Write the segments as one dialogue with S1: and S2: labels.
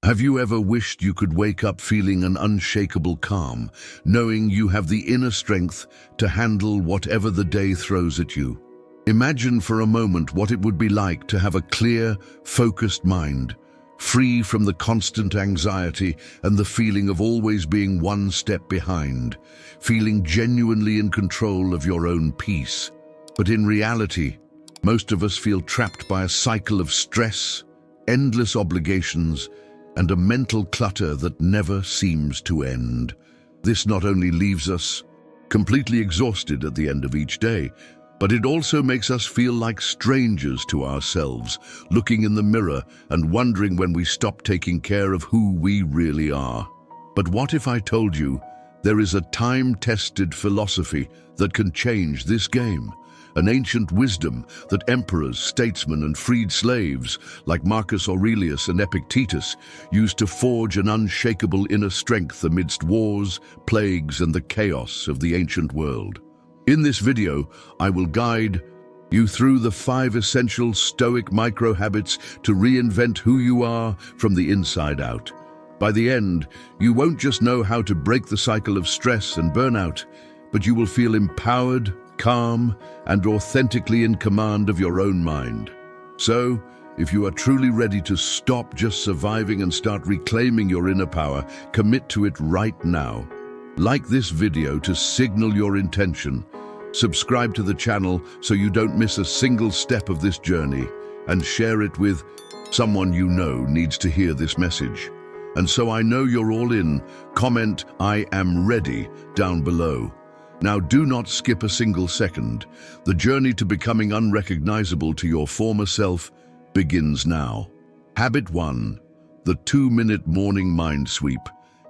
S1: Have you ever wished you could wake up feeling an unshakable calm, knowing you have the inner strength to handle whatever the day throws at you? Imagine for a moment what it would be like to have a clear, focused mind, free from the constant anxiety and the feeling of always being one step behind, feeling genuinely in control of your own peace. But in reality, most of us feel trapped by a cycle of stress, endless obligations, and a mental clutter that never seems to end. This not only leaves us completely exhausted at the end of each day, but it also makes us feel like strangers to ourselves, looking in the mirror and wondering when we stop taking care of who we really are. But what if I told you there is a time-tested philosophy that can change this game? An ancient wisdom that emperors, statesmen, and freed slaves like Marcus Aurelius and Epictetus used to forge an unshakable inner strength amidst wars, plagues, and the chaos of the ancient world. In this video, I will guide you through the 5 essential Stoic micro-habits to reinvent who you are from the inside out. By the end, you won't just know how to break the cycle of stress and burnout, but you will feel empowered, calm, and authentically in command of your own mind. So, if you are truly ready to stop just surviving and start reclaiming your inner power, commit to it right now. Like this video to signal your intention. Subscribe to the channel so you don't miss a single step of this journey, and share it with someone you know needs to hear this message. And so I know you're all in, comment "I am ready" down below. Now do not skip a single second. The journey to becoming unrecognizable to your former self begins now. Habit 1. The 2-minute morning mind sweep.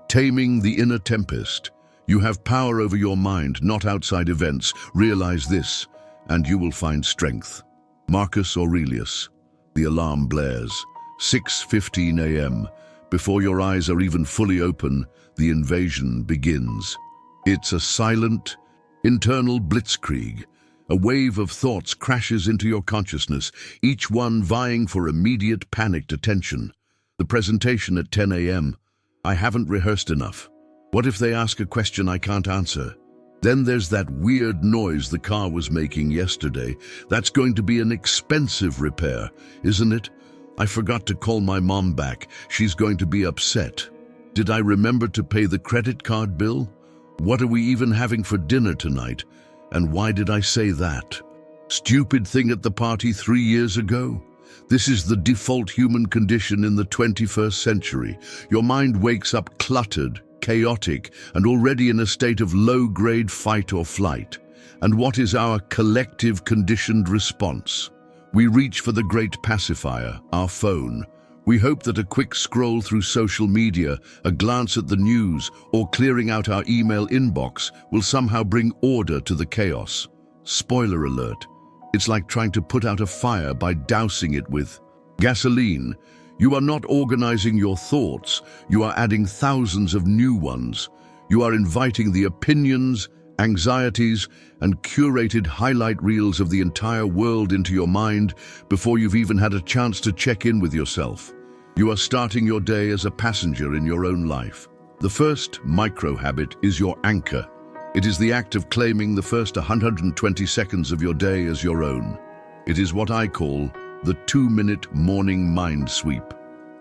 S1: Taming the inner tempest. You have power over your mind, not outside events. Realize this, and you will find strength. Marcus Aurelius. The alarm blares. 6:15 a.m. Before your eyes are even fully open, the invasion begins. It's a silent, internal blitzkrieg. A wave of thoughts crashes into your consciousness, each one vying for immediate panicked attention. The presentation at 10 a.m. I haven't rehearsed enough. What if they ask a question I can't answer? Then there's that weird noise the car was making yesterday. That's going to be an expensive repair, isn't it? I forgot to call my mom back. She's going to be upset. Did I remember to pay the credit card bill? What are we even having for dinner tonight? And why did I say that? Stupid thing at the party 3 years ago? This is the default human condition in the 21st century. Your mind wakes up cluttered, chaotic, and already in a state of low-grade fight or flight. And what is our collective conditioned response? We reach for the great pacifier, our phone. We hope that a quick scroll through social media, a glance at the news, or clearing out our email inbox will somehow bring order to the chaos. Spoiler alert, it's like trying to put out a fire by dousing it with gasoline. You are not organizing your thoughts, you are adding thousands of new ones. You are inviting the opinions, anxieties, and curated highlight reels of the entire world into your mind before you've even had a chance to check in with yourself. You are starting your day as a passenger in your own life. The first micro-habit is your anchor. It is the act of claiming the first 120 seconds of your day as your own. It is what I call the 2-minute morning mind sweep.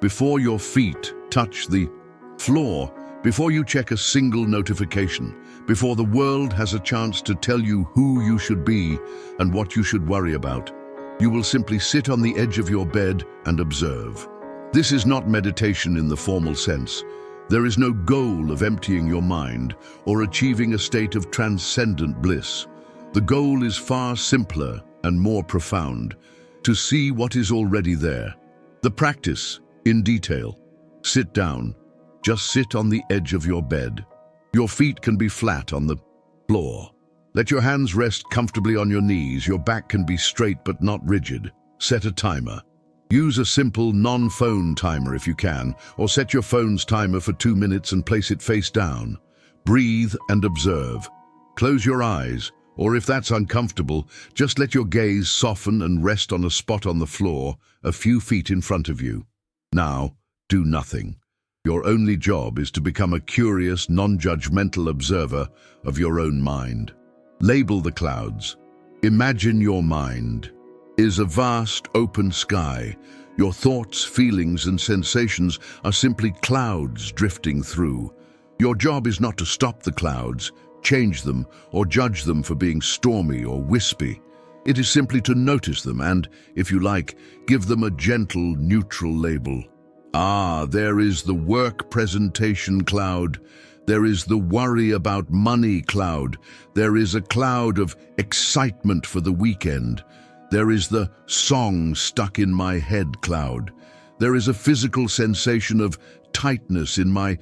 S1: Before your feet touch the floor, before you check a single notification, before the world has a chance to tell you who you should be and what you should worry about, you will simply sit on the edge of your bed and observe. This is not meditation in the formal sense. There is no goal of emptying your mind or achieving a state of transcendent bliss. The goal is far simpler and more profound: to see what is already there. The practice, in detail. Sit down. Just sit on the edge of your bed. Your feet can be flat on the floor. Let your hands rest comfortably on your knees. Your back can be straight but not rigid. Set a timer. Use a simple non-phone timer if you can, or set your phone's timer for 2 minutes and place it face down. Breathe and observe. Close your eyes, or if that's uncomfortable, just let your gaze soften and rest on a spot on the floor a few feet in front of you. Now, do nothing. Your only job is to become a curious, non-judgmental observer of your own mind. Label the clouds. Imagine your mind is a vast, open sky. Your thoughts, feelings, and sensations are simply clouds drifting through. Your job is not to stop the clouds, change them, or judge them for being stormy or wispy. It is simply to notice them and, if you like, give them a gentle, neutral label. There is the work presentation cloud. There is the worry about money cloud. There is a cloud of excitement for the weekend. There is the song stuck in my head cloud. There is a physical sensation of tightness in my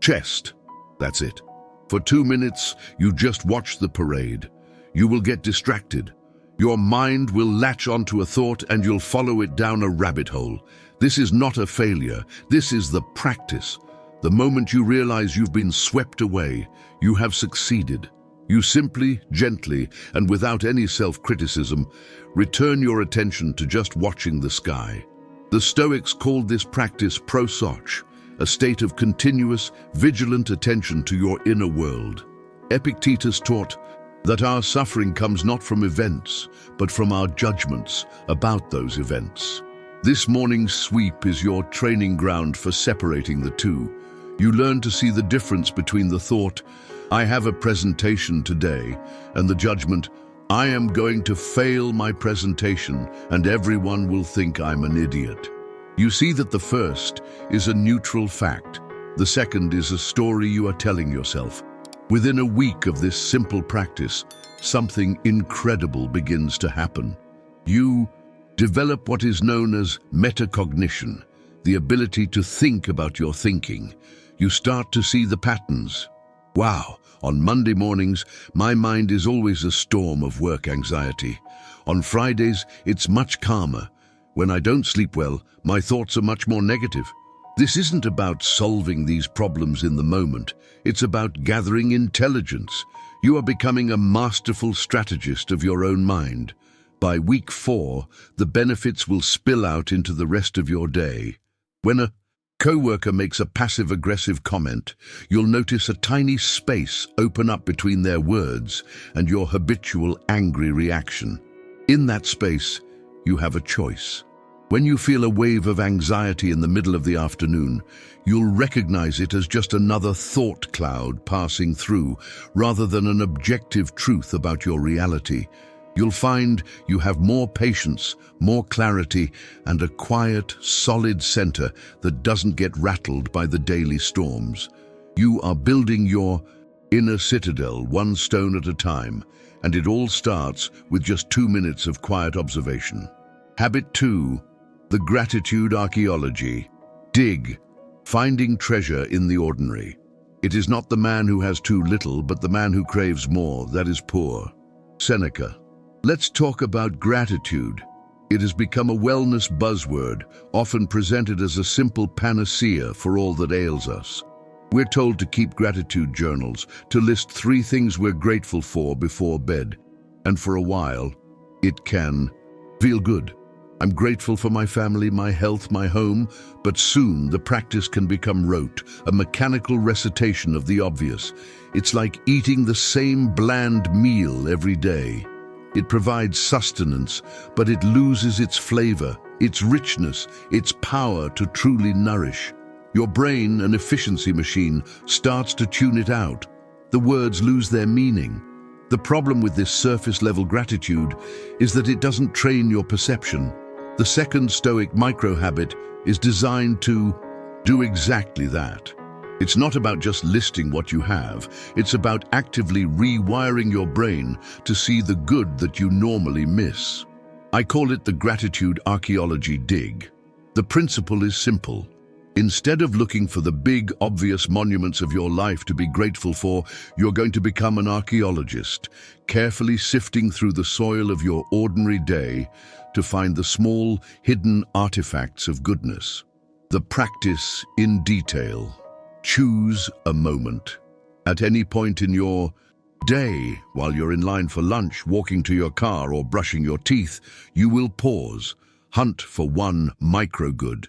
S1: chest. That's it. For 2 minutes, you just watch the parade. You will get distracted. Your mind will latch onto a thought and you'll follow it down a rabbit hole. This is not a failure. This is the practice. The moment you realize you've been swept away, you have succeeded. You simply, gently, and without any self-criticism, return your attention to just watching the sky. The Stoics called this practice prosoch, a state of continuous, vigilant attention to your inner world. Epictetus taught that our suffering comes not from events, but from our judgments about those events. This morning's sweep is your training ground for separating the two. You learn to see the difference between the thought, I have a presentation today, and the judgment, I am going to fail my presentation and everyone will think I'm an idiot. You see that the first is a neutral fact. The second is a story you are telling yourself. Within a week of this simple practice, something incredible begins to happen. You develop what is known as metacognition, the ability to think about your thinking. You start to see the patterns. Wow, on Monday mornings, my mind is always a storm of work anxiety. On Fridays, it's much calmer. When I don't sleep well, my thoughts are much more negative. This isn't about solving these problems in the moment. It's about gathering intelligence. You are becoming a masterful strategist of your own mind. By week 4, the benefits will spill out into the rest of your day. When a coworker makes a passive-aggressive comment, you'll notice a tiny space open up between their words and your habitual angry reaction. In that space, you have a choice. When you feel a wave of anxiety in the middle of the afternoon, you'll recognize it as just another thought cloud passing through, rather than an objective truth about your reality. You'll find you have more patience, more clarity, and a quiet, solid center that doesn't get rattled by the daily storms. You are building your inner citadel one stone at a time, and it all starts with just 2 minutes of quiet observation. Habit 2, the gratitude archaeology. Dig, finding treasure in the ordinary. It is not the man who has too little, but the man who craves more that is poor. Seneca. Let's talk about gratitude. It has become a wellness buzzword, often presented as a simple panacea for all that ails us. We're told to keep gratitude journals, to list 3 things we're grateful for before bed. And for a while, it can feel good. I'm grateful for my family, my health, my home, but soon the practice can become rote, a mechanical recitation of the obvious. It's like eating the same bland meal every day. It provides sustenance, but it loses its flavor, its richness, its power to truly nourish. Your brain, an efficiency machine, starts to tune it out. The words lose their meaning. The problem with this surface-level gratitude is that it doesn't train your perception. The second Stoic micro-habit is designed to do exactly that. It's not about just listing what you have. It's about actively rewiring your brain to see the good that you normally miss. I call it the gratitude archaeology dig. The principle is simple. Instead of looking for the big, obvious monuments of your life to be grateful for, you're going to become an archaeologist, carefully sifting through the soil of your ordinary day to find the small, hidden artifacts of goodness. The practice in detail. Choose a moment. At any point in your day, while you're in line for lunch, walking to your car, or brushing your teeth, you will pause, hunt for one micro-good.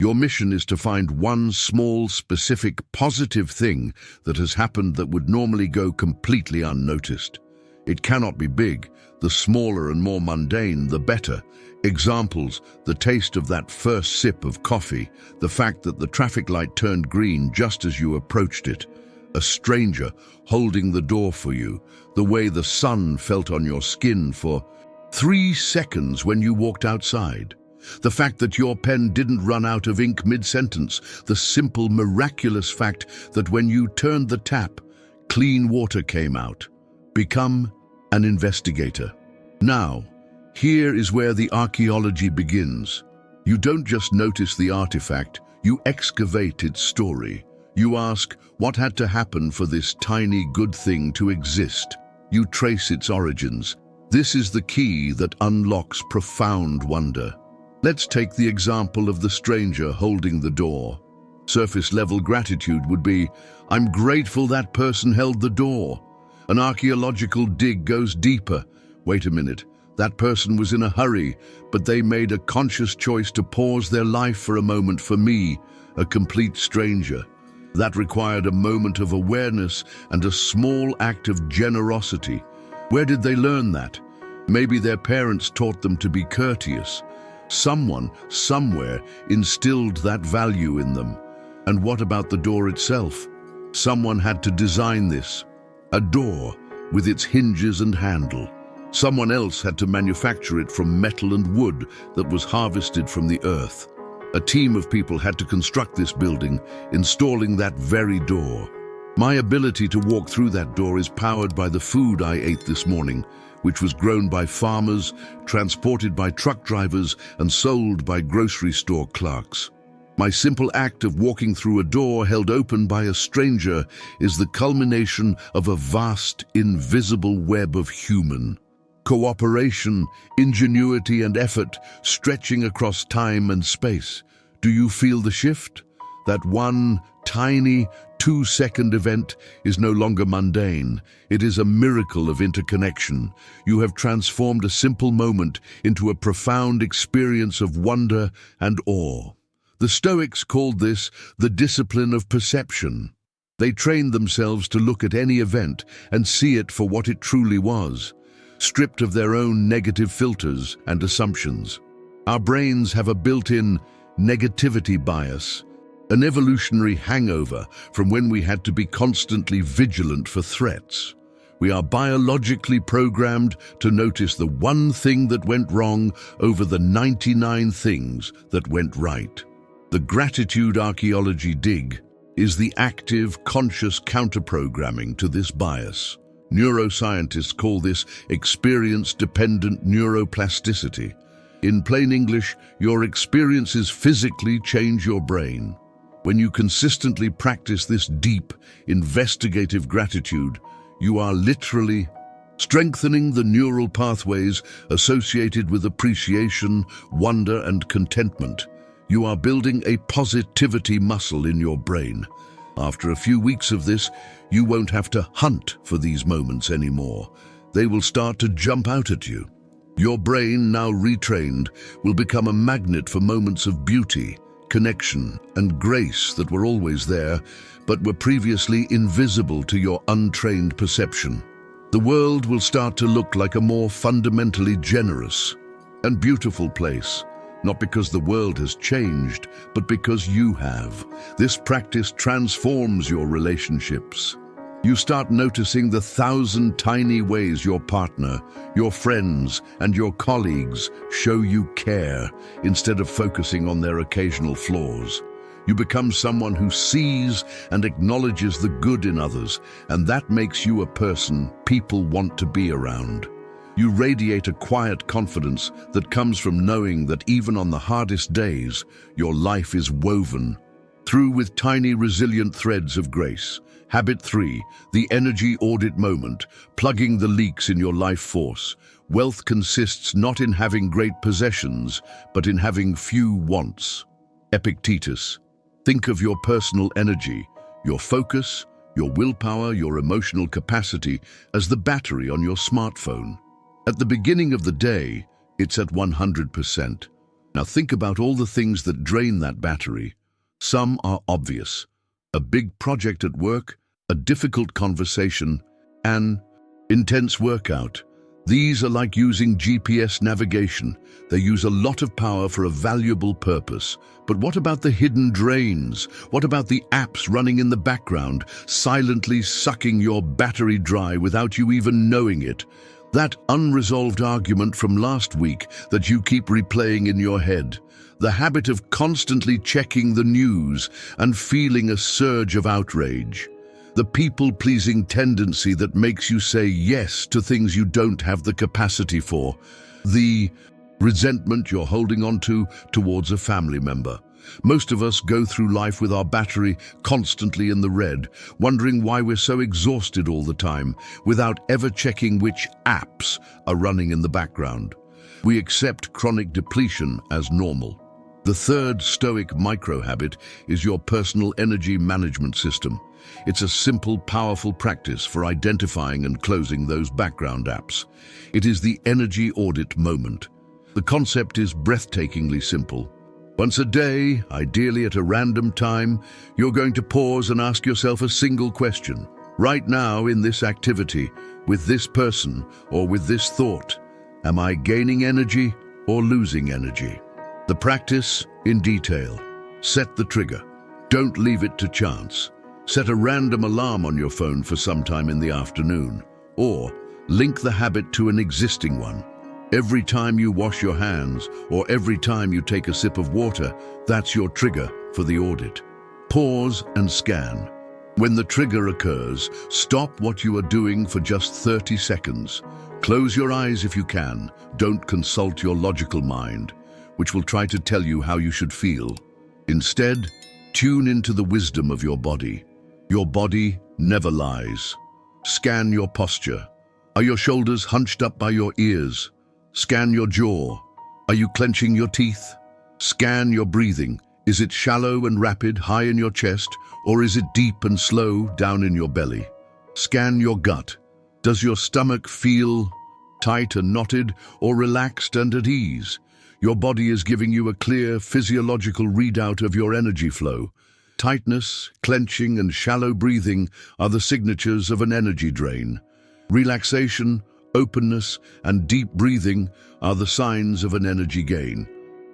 S1: Your mission is to find one small, specific, positive thing that has happened that would normally go completely unnoticed. It cannot be big. The smaller and more mundane, the better. Examples: the taste of that first sip of coffee, the fact that the traffic light turned green just as you approached it, a stranger holding the door for you, the way the sun felt on your skin for 3 seconds when you walked outside, the fact that your pen didn't run out of ink mid-sentence, the simple, miraculous fact that when you turned the tap, clean water came out. Become an investigator. Now, here is where the archaeology begins. You don't just notice the artifact, you excavate its story. You ask, what had to happen for this tiny good thing to exist? You trace its origins. This is the key that unlocks profound wonder. Let's take the example of the stranger holding the door. Surface-level gratitude would be, I'm grateful that person held the door. An archaeological dig goes deeper. Wait a minute, that person was in a hurry, but they made a conscious choice to pause their life for a moment for me, a complete stranger. That required a moment of awareness and a small act of generosity. Where did they learn that? Maybe their parents taught them to be courteous. Someone, somewhere, instilled that value in them. And what about the door itself? Someone had to design this. A door with its hinges and handle. Someone else had to manufacture it from metal and wood that was harvested from the earth. A team of people had to construct this building, installing that very door. My ability to walk through that door is powered by the food I ate this morning, which was grown by farmers, transported by truck drivers, and sold by grocery store clerks. My simple act of walking through a door held open by a stranger is the culmination of a vast, invisible web of human cooperation, ingenuity, and effort stretching across time and space. Do you feel the shift? That one tiny 2-second event is no longer mundane. It is a miracle of interconnection. You have transformed a simple moment into a profound experience of wonder and awe. The Stoics called this the discipline of perception. They trained themselves to look at any event and see it for what it truly was, stripped of their own negative filters and assumptions. Our brains have a built-in negativity bias, an evolutionary hangover from when we had to be constantly vigilant for threats. We are biologically programmed to notice the one thing that went wrong over the 99 things that went right. The gratitude archaeology dig is the active, conscious counter-programming to this bias. Neuroscientists call this experience-dependent neuroplasticity. In plain English, your experiences physically change your brain. When you consistently practice this deep, investigative gratitude, you are literally strengthening the neural pathways associated with appreciation, wonder, and contentment. You are building a positivity muscle in your brain. After a few weeks of this, you won't have to hunt for these moments anymore. They will start to jump out at you. Your brain, now retrained, will become a magnet for moments of beauty, connection, and grace that were always there, but were previously invisible to your untrained perception. The world will start to look like a more fundamentally generous and beautiful place. Not because the world has changed, but because you have. This practice transforms your relationships. You start noticing the 1,000 tiny ways your partner, your friends, and your colleagues show you care instead of focusing on their occasional flaws. You become someone who sees and acknowledges the good in others, and that makes you a person people want to be around. You radiate a quiet confidence that comes from knowing that even on the hardest days, your life is woven through with tiny resilient threads of grace. Habit 3, the energy audit moment, plugging the leaks in your life force. Wealth consists not in having great possessions, but in having few wants. Epictetus. Think of your personal energy, your focus, your willpower, your emotional capacity as the battery on your smartphone. At the beginning of the day, it's at 100%. Now think about all the things that drain that battery. Some are obvious. A big project at work, a difficult conversation, an intense workout. These are like using GPS navigation. They use a lot of power for a valuable purpose. But what about the hidden drains? What about the apps running in the background, silently sucking your battery dry without you even knowing it? That unresolved argument from last week that you keep replaying in your head. The habit of constantly checking the news and feeling a surge of outrage. The people-pleasing tendency that makes you say yes to things you don't have the capacity for. The resentment you're holding on to towards a family member. Most of us go through life with our battery constantly in the red, wondering why we're so exhausted all the time, without ever checking which apps are running in the background. We accept chronic depletion as normal. The third Stoic micro-habit is your personal energy management system. It's a simple, powerful practice for identifying and closing those background apps. It is the energy audit moment. The concept is breathtakingly simple. Once a day, ideally at a random time, you're going to pause and ask yourself a single question. Right now, in this activity, with this person, or with this thought, am I gaining energy or losing energy? The practice in detail. Set the trigger. Don't leave it to chance. Set a random alarm on your phone for some time in the afternoon, or link the habit to an existing one. Every time you wash your hands, or every time you take a sip of water, that's your trigger for the audit. Pause and scan. When the trigger occurs, stop what you are doing for just 30 seconds. Close your eyes if you can. Don't consult your logical mind, which will try to tell you how you should feel. Instead, tune into the wisdom of your body. Your body never lies. Scan your posture. Are your shoulders hunched up by your ears? Scan your jaw. Are you clenching your teeth? Scan your breathing. Is it shallow and rapid, high in your chest, or is it deep and slow, down in your belly? Scan your gut. Does your stomach feel tight and knotted, or relaxed and at ease? Your body is giving you a clear physiological readout of your energy flow. Tightness, clenching, and shallow breathing are the signatures of an energy drain. Relaxation, openness, and deep breathing are the signs of an energy gain.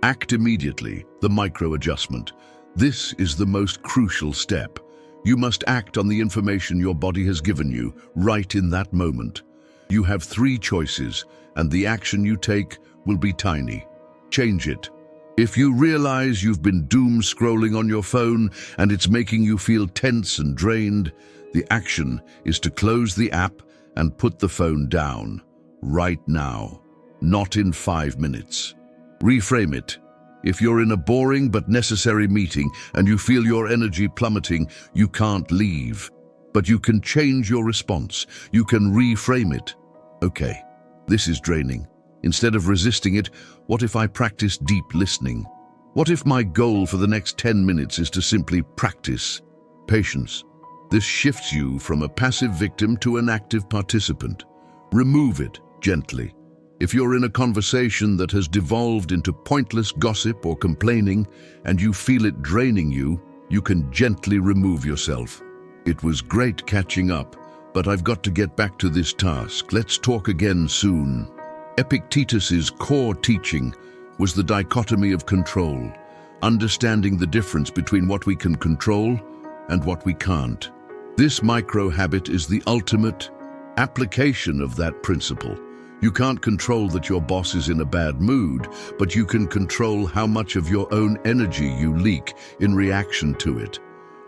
S1: Act immediately, the micro-adjustment. This is the most crucial step. You must act on the information your body has given you, right in that moment. You have 3 choices, and the action you take will be tiny. Change it. If you realize you've been doom scrolling on your phone and it's making you feel tense and drained, the action is to close the app and put the phone down. Right now. Not in 5 minutes. Reframe it. If you're in a boring but necessary meeting and you feel your energy plummeting, you can't leave. But you can change your response. You can reframe it. Okay, this is draining. Instead of resisting it, what if I practice deep listening? What if my goal for the next 10 minutes is to simply practice patience? This shifts you from a passive victim to an active participant. Remove it gently. If you're in a conversation that has devolved into pointless gossip or complaining and you feel it draining you, you can gently remove yourself. It was great catching up, but I've got to get back to this task. Let's talk again soon. Epictetus's core teaching was the dichotomy of control, understanding the difference between what we can control and what we can't. This micro-habit is the ultimate application of that principle. You can't control that your boss is in a bad mood, but you can control how much of your own energy you leak in reaction to it.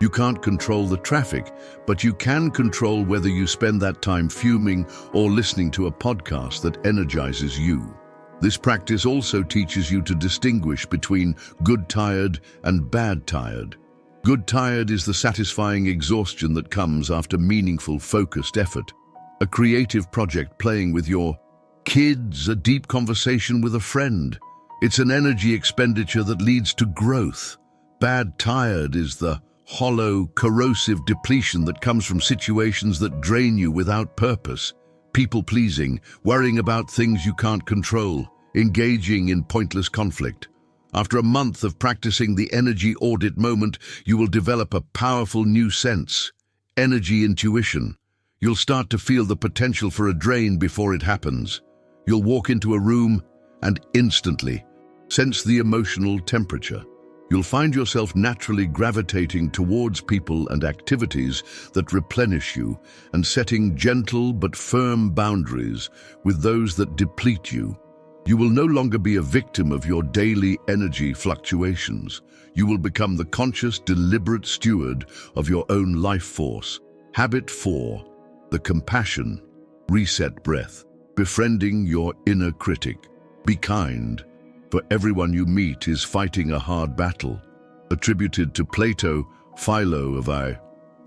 S1: You can't control the traffic, but you can control whether you spend that time fuming or listening to a podcast that energizes you. This practice also teaches you to distinguish between good tired and bad tired. Good tired is the satisfying exhaustion that comes after meaningful, focused effort. A creative project playing with your kids, a deep conversation with a friend. It's an energy expenditure that leads to growth. Bad tired is the hollow, corrosive depletion that comes from situations that drain you without purpose. People-pleasing, worrying about things you can't control, engaging in pointless conflict. After a month of practicing the energy audit moment, you will develop a powerful new sense, energy intuition. You'll start to feel the potential for a drain before it happens. You'll walk into a room and instantly sense the emotional temperature. You'll find yourself naturally gravitating towards people and activities that replenish you and setting gentle but firm boundaries with those that deplete you. You will no longer be a victim of your daily energy fluctuations. You will become the conscious, deliberate steward of your own life force. Habit 4. The compassion, reset breath. Befriending your inner critic. Be kind, for everyone you meet is fighting a hard battle. Attributed to Plato, Philo of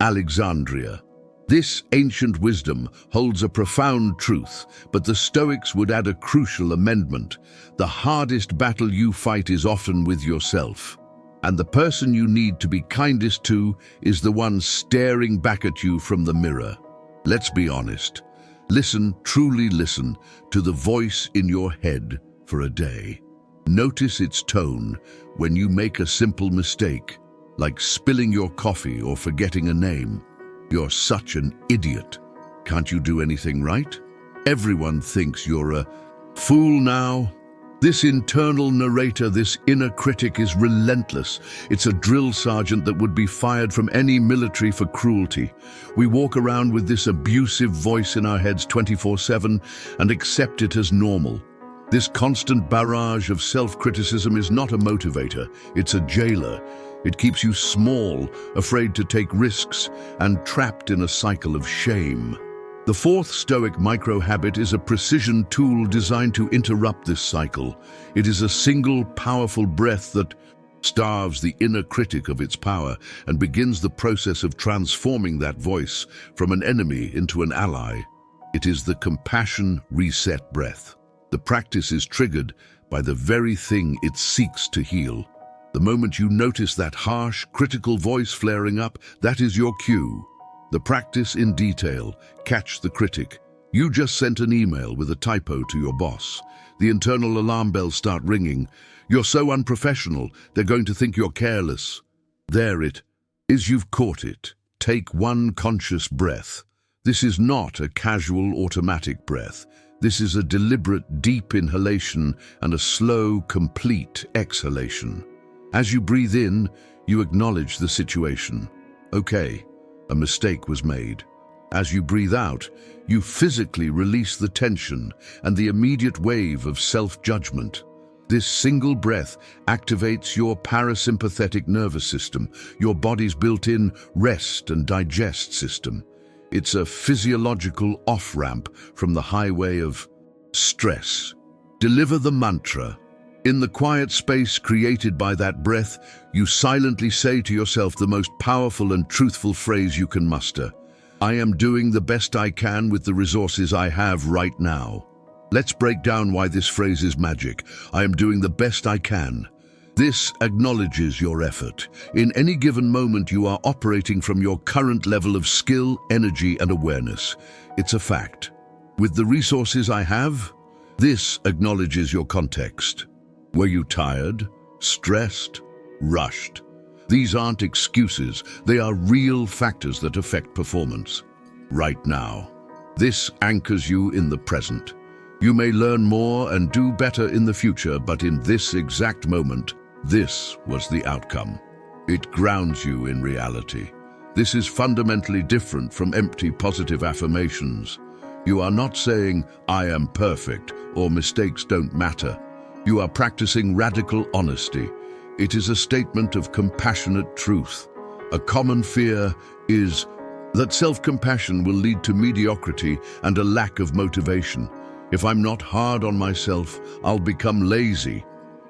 S1: Alexandria. This ancient wisdom holds a profound truth, but the Stoics would add a crucial amendment. The hardest battle you fight is often with yourself, and the person you need to be kindest to is the one staring back at you from the mirror. Let's be honest. Listen, truly listen, to the voice in your head for a day. Notice its tone when you make a simple mistake, like spilling your coffee or forgetting a name. You're such an idiot. Can't you do anything right? Everyone thinks you're a fool now. This internal narrator, this inner critic, is relentless. It's a drill sergeant that would be fired from any military for cruelty. We walk around with this abusive voice in our heads 24/7 and accept it as normal. This constant barrage of self-criticism is not a motivator, it's a jailer. It keeps you small, afraid to take risks, and trapped in a cycle of shame. The fourth Stoic micro-habit is a precision tool designed to interrupt this cycle. It is a single, powerful breath that starves the inner critic of its power and begins the process of transforming that voice from an enemy into an ally. It is the compassion reset breath. The practice is triggered by the very thing it seeks to heal. The moment you notice that harsh, critical voice flaring up, that is your cue. The practice in detail. Catch the critic. You just sent an email with a typo to your boss. The internal alarm bells start ringing. You're so unprofessional, they're going to think you're careless. There it is, you've caught it. Take one conscious breath. This is not a casual, automatic breath. This is a deliberate, deep inhalation and a slow, complete exhalation. As you breathe in, you acknowledge the situation. Okay, a mistake was made. As you breathe out, you physically release the tension and the immediate wave of self-judgment. This single breath activates your parasympathetic nervous system, your body's built-in rest and digest system. It's a physiological off-ramp from the highway of stress. Deliver the mantra. In the quiet space created by that breath, you silently say to yourself the most powerful and truthful phrase you can muster. I am doing the best I can with the resources I have right now. Let's break down why this phrase is magic. I am doing the best I can. This acknowledges your effort. In any given moment, you are operating from your current level of skill, energy, and awareness. It's a fact. With the resources I have, this acknowledges your context. Were you tired, stressed, rushed? These aren't excuses. They are real factors that affect performance. Right now. This anchors you in the present. You may learn more and do better in the future, but in this exact moment, this was the outcome. It grounds you in reality. This is fundamentally different from empty positive affirmations. You are not saying, I am perfect, or mistakes don't matter. You are practicing radical honesty. It is a statement of compassionate truth. A common fear is that self-compassion will lead to mediocrity and a lack of motivation. If I'm not hard on myself, I'll become lazy.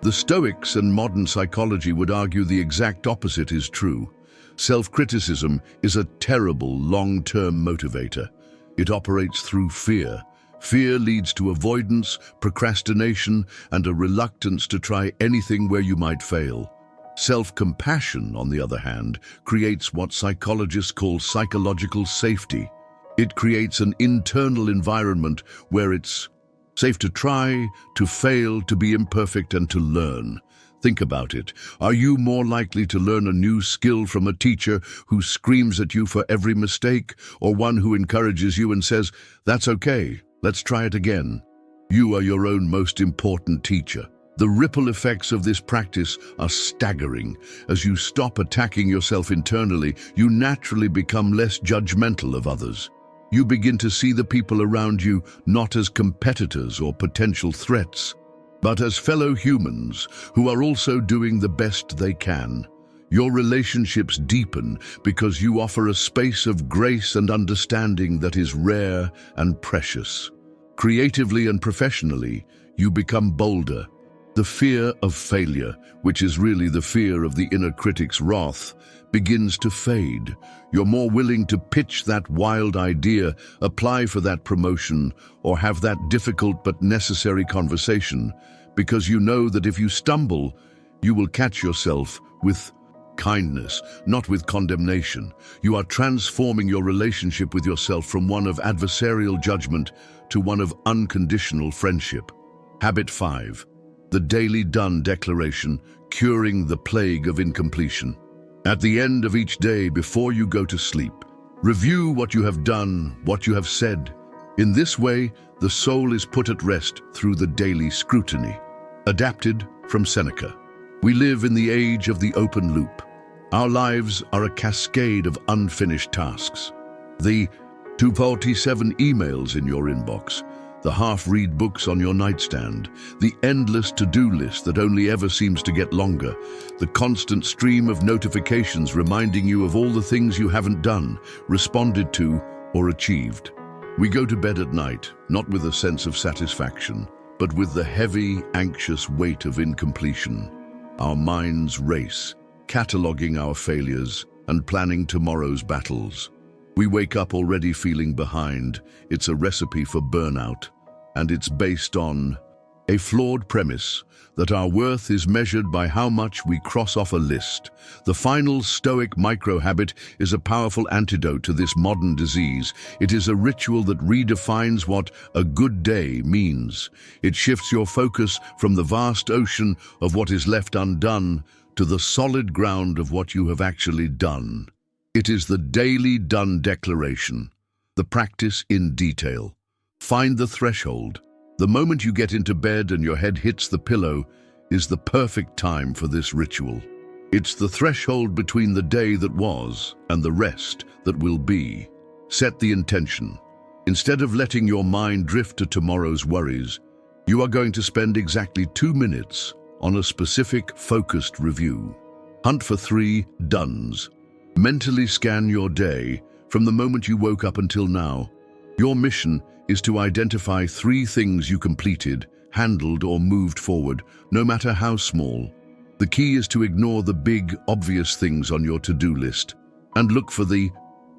S1: The Stoics and modern psychology would argue the exact opposite is true. Self-criticism is a terrible long-term motivator. It operates through fear. Fear leads to avoidance, procrastination, and a reluctance to try anything where you might fail. Self-compassion, on the other hand, creates what psychologists call psychological safety. It creates an internal environment where it's safe to try, to fail, to be imperfect, and to learn. Think about it. Are you more likely to learn a new skill from a teacher who screams at you for every mistake, or one who encourages you and says, "That's okay, let's try it again"? You are your own most important teacher. The ripple effects of this practice are staggering. As you stop attacking yourself internally, you naturally become less judgmental of others. You begin to see the people around you not as competitors or potential threats, but as fellow humans who are also doing the best they can. Your relationships deepen because you offer a space of grace and understanding that is rare and precious. Creatively and professionally, you become bolder. The fear of failure, which is really the fear of the inner critic's wrath, begins to fade. You're more willing to pitch that wild idea, apply for that promotion, or have that difficult but necessary conversation, because you know that if you stumble, you will catch yourself with kindness, not with condemnation. You are transforming your relationship with yourself from one of adversarial judgment to one of unconditional friendship. Habit 5. The daily done declaration, curing the plague of incompletion. At the end of each day before you go to sleep, review what you have done, what you have said. In this way, the soul is put at rest through the daily scrutiny. Adapted from Seneca. We live in the age of the open loop. Our lives are a cascade of unfinished tasks. The 247 emails in your inbox, the half-read books on your nightstand, the endless to-do list that only ever seems to get longer, the constant stream of notifications reminding you of all the things you haven't done, responded to, or achieved. We go to bed at night, not with a sense of satisfaction, but with the heavy, anxious weight of incompletion. Our minds race, cataloging our failures and planning tomorrow's battles. We wake up already feeling behind. It's a recipe for burnout, and it's based on a flawed premise that our worth is measured by how much we cross off a list. The final Stoic micro-habit is a powerful antidote to this modern disease. It is a ritual that redefines what a good day means. It shifts your focus from the vast ocean of what is left undone to the solid ground of what you have actually done. It is the daily done declaration, the practice in detail. Find the threshold. The moment you get into bed and your head hits the pillow is the perfect time for this ritual. It's the threshold between the day that was and the rest that will be. Set the intention. Instead of letting your mind drift to tomorrow's worries, you are going to spend exactly 2 minutes on a specific, focused review. Hunt for 3 dones. Mentally scan your day from the moment you woke up until now. Your mission is to identify 3 things you completed, handled, or moved forward, no matter how small. The key is to ignore the big, obvious things on your to-do list and look for the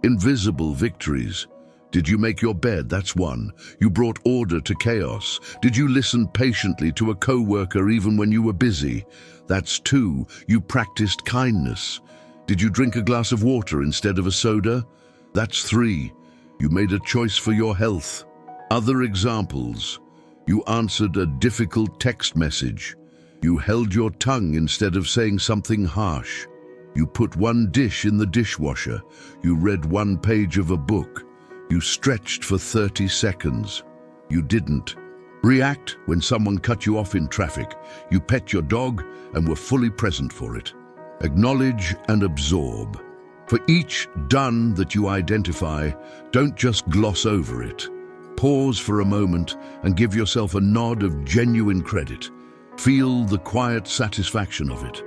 S1: invisible victories. Did you make your bed? That's 1. You brought order to chaos. Did you listen patiently to a co-worker even when you were busy? That's 2. You practiced kindness. Did you drink a glass of water instead of a soda? That's 3. You made a choice for your health. Other examples. You answered a difficult text message. You held your tongue instead of saying something harsh. You put 1 dish in the dishwasher. You read 1 page of a book. You stretched for 30 seconds. You didn't react when someone cut you off in traffic. You pet your dog and were fully present for it. Acknowledge and absorb. For each done that you identify, don't just gloss over it. Pause for a moment and give yourself a nod of genuine credit. Feel the quiet satisfaction of it.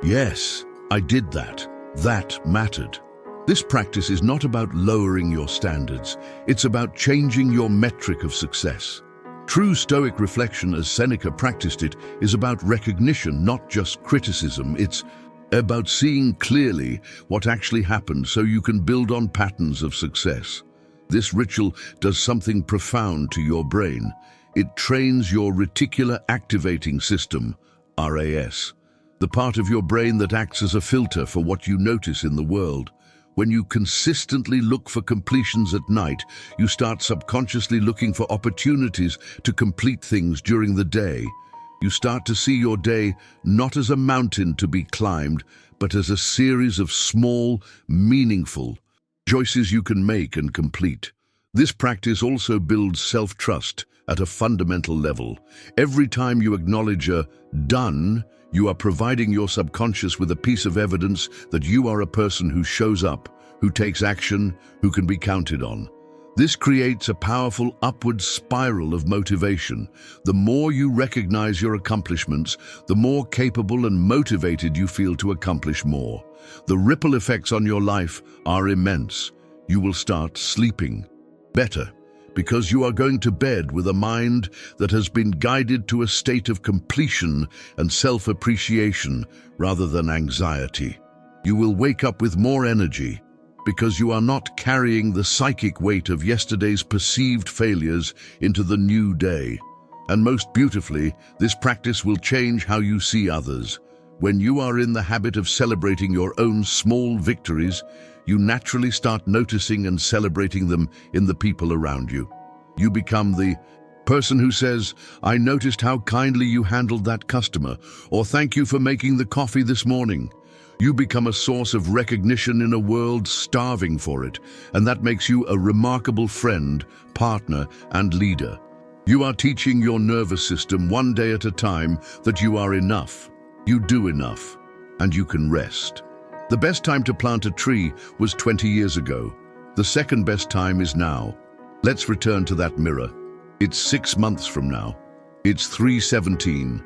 S1: Yes, I did that. That mattered. This practice is not about lowering your standards. It's about changing your metric of success. True Stoic reflection, as Seneca practiced it, is about recognition, not just criticism. It's about seeing clearly what actually happened so you can build on patterns of success. This ritual does something profound to your brain. It trains your reticular activating system, RAS, the part of your brain that acts as a filter for what you notice in the world. When you consistently look for completions at night, you start subconsciously looking for opportunities to complete things during the day. You start to see your day not as a mountain to be climbed, but as a series of small, meaningful choices you can make and complete. This practice also builds self-trust at a fundamental level. Every time you acknowledge a done, you are providing your subconscious with a piece of evidence that you are a person who shows up, who takes action, who can be counted on. This creates a powerful upward spiral of motivation. The more you recognize your accomplishments, the more capable and motivated you feel to accomplish more. The ripple effects on your life are immense. You will start sleeping better because you are going to bed with a mind that has been guided to a state of completion and self-appreciation rather than anxiety. You will wake up with more energy because you are not carrying the psychic weight of yesterday's perceived failures into the new day. And most beautifully, this practice will change how you see others. When you are in the habit of celebrating your own small victories, you naturally start noticing and celebrating them in the people around you. You become the person who says, "I noticed how kindly you handled that customer," or "Thank you for making the coffee this morning." You become a source of recognition in a world starving for it, and that makes you a remarkable friend, partner, and leader. You are teaching your nervous system one day at a time that you are enough, you do enough, and you can rest. The best time to plant a tree was 20 years ago. The second best time is now. Let's return to that mirror. It's 6 months from now. It's 3:17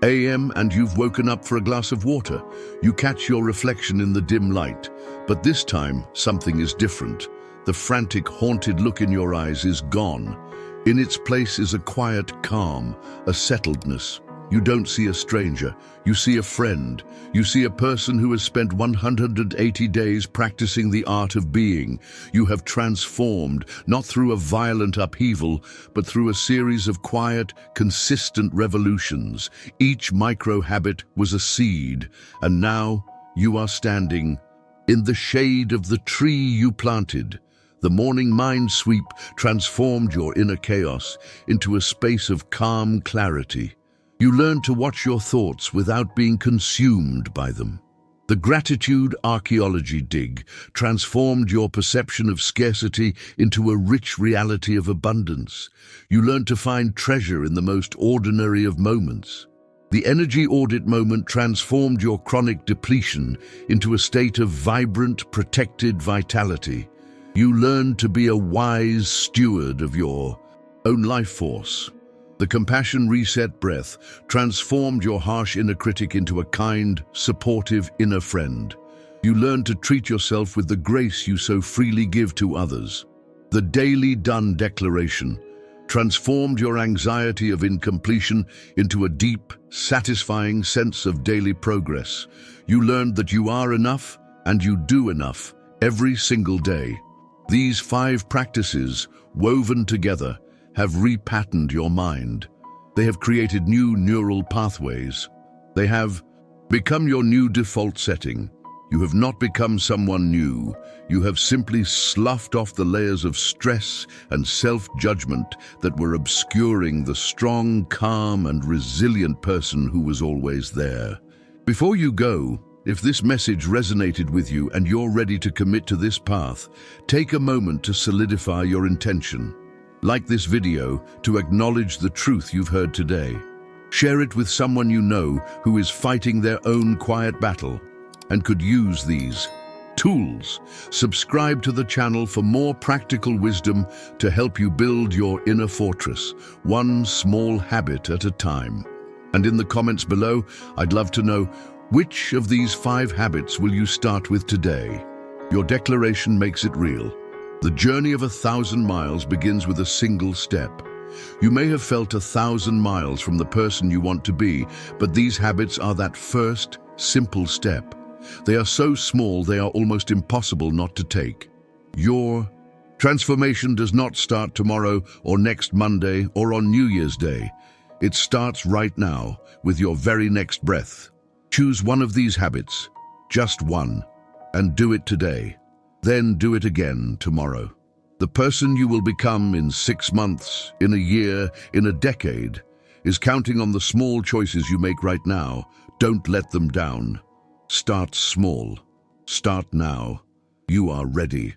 S1: a.m. and you've woken up for a glass of water. You catch your reflection in the dim light, but this time something is different. The frantic, haunted look in your eyes is gone. In its place is a quiet calm, a settledness. You don't see a stranger, you see a friend. You see a person who has spent 180 days practicing the art of being. You have transformed, not through a violent upheaval, but through a series of quiet, consistent revolutions. Each micro-habit was a seed, and now you are standing in the shade of the tree you planted. The morning mind sweep transformed your inner chaos into a space of calm clarity. You learn to watch your thoughts without being consumed by them. The gratitude archaeology dig transformed your perception of scarcity into a rich reality of abundance. You learn to find treasure in the most ordinary of moments. The energy audit moment transformed your chronic depletion into a state of vibrant, protected vitality. You learn to be a wise steward of your own life force. The compassion reset breath transformed your harsh inner critic into a kind, supportive inner friend. You learn to treat yourself with the grace you so freely give to others. The daily done declaration transformed your anxiety of incompletion into a deep, satisfying sense of daily progress. You learned that you are enough and you do enough every single day. These 5 practices, woven together, have repatterned your mind. They have created new neural pathways. They have become your new default setting. You have not become someone new. You have simply sloughed off the layers of stress and self-judgment that were obscuring the strong, calm, and resilient person who was always there. Before you go, if this message resonated with you and you're ready to commit to this path, take a moment to solidify your intention. Like this video to acknowledge the truth you've heard today. Share it with someone you know who is fighting their own quiet battle and could use these tools. Subscribe to the channel for more practical wisdom to help you build your inner fortress, one small habit at a time. And in the comments below, I'd love to know, which of these 5 habits will you start with today? Your declaration makes it real. The journey of 1,000 miles begins with a single step. You may have felt 1,000 miles from the person you want to be, but these habits are that first, simple step. They are so small they are almost impossible not to take. Your transformation does not start tomorrow or next Monday or on New Year's Day. It starts right now with your very next breath. Choose one of these habits, just one, and do it today. Then do it again tomorrow. The person you will become in 6 months, in a year, in a decade, is counting on the small choices you make right now. Don't let them down. Start small. Start now. You are ready.